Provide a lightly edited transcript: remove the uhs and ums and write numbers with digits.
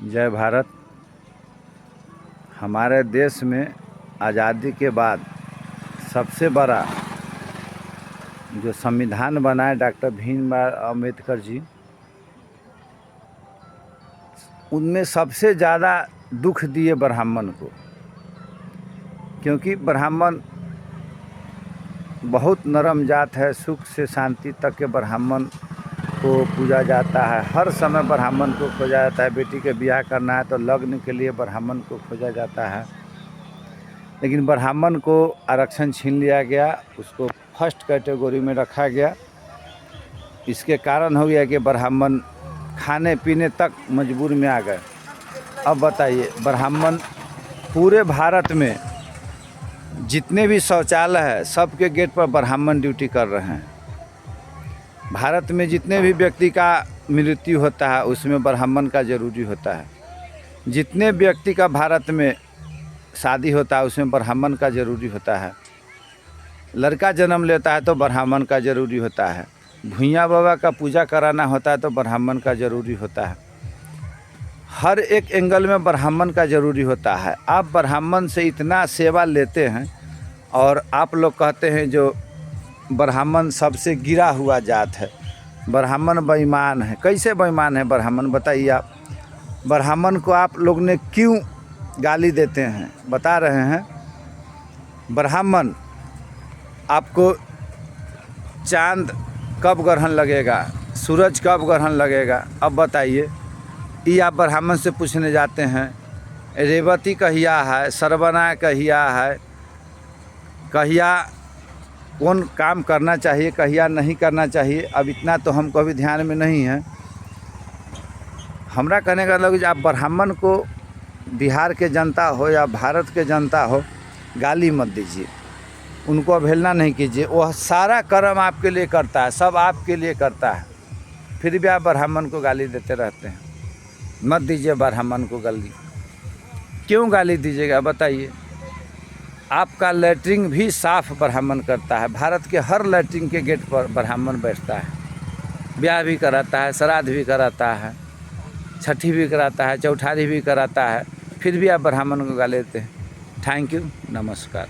जय भारत। हमारे देश में आज़ादी के बाद सबसे बड़ा जो संविधान बनाए डॉक्टर भीमराव अम्बेडकर जी, उनमें सबसे ज़्यादा दुख दिए ब्राह्मण को, क्योंकि ब्राह्मण बहुत नरम जात है। सुख से शांति तक के ब्राह्मण को पूजा जाता है। हर समय ब्राह्मण को खोजा जाता है। बेटी के ब्याह करना है तो लग्न के लिए ब्राह्मण को खोजा जाता है। लेकिन ब्राह्मण को आरक्षण छीन लिया गया, उसको फर्स्ट कैटेगरी में रखा गया। इसके कारण हो गया कि ब्राह्मण खाने पीने तक मजबूर में आ गए। अब बताइए, ब्राह्मण पूरे भारत में जितने भी शौचालय है सबके गेट पर ब्राह्मण ड्यूटी कर रहे हैं। भारत में जितने भी व्यक्ति का मृत्यु होता है उसमें ब्राह्मण का ज़रूरी होता है। जितने व्यक्ति का भारत में शादी होता है उसमें ब्राह्मण का ज़रूरी होता है। लड़का जन्म लेता है तो ब्राह्मण का ज़रूरी होता है। भुइयाँ बाबा का पूजा कराना होता है तो ब्राह्मण का ज़रूरी होता है। हर एक एंगल में ब्राह्मण का ज़रूरी होता है। आप ब्राह्मण से इतना सेवा लेते हैं और आप लोग कहते हैं जो ब्राह्मण सबसे गिरा हुआ जात है, ब्राह्मण बेईमान है। कैसे बेईमान है ब्राह्मण, बताइए आप। ब्राह्मण को आप लोग ने क्यों गाली देते हैं, बता रहे हैं। ब्राह्मण आपको चांद कब ग्रहण लगेगा, सूरज कब ग्रहण लगेगा, अब बताइए। ये आप ब्राह्मण से पूछने जाते हैं। रेवती कहिया है, सरवना कहिया है, कहिया कौन काम करना चाहिए, कहिया नहीं करना चाहिए, अब इतना तो हमको अभी ध्यान में नहीं है। हमरा कहने का मतलब आप ब्राह्मण को, बिहार के जनता हो या भारत के जनता हो, गाली मत दीजिए, उनको अवहेलना नहीं कीजिए। वह सारा कर्म आपके लिए करता है, सब आपके लिए करता है, फिर भी आप ब्राह्मण को गाली देते रहते हैं। मत दीजिए ब्राह्मण को गाली। क्यों गाली दीजिएगा बताइए। आपका लैट्रिन भी साफ ब्राह्मण करता है। भारत के हर लैट्रिन के गेट पर ब्राह्मण बैठता है। ब्याह भी कराता है, श्राद्ध भी कराता है, छठी भी कराता है, चौठारी भी कराता है, फिर भी आप ब्राह्मण को गाली देते हैं। थैंक यू, नमस्कार।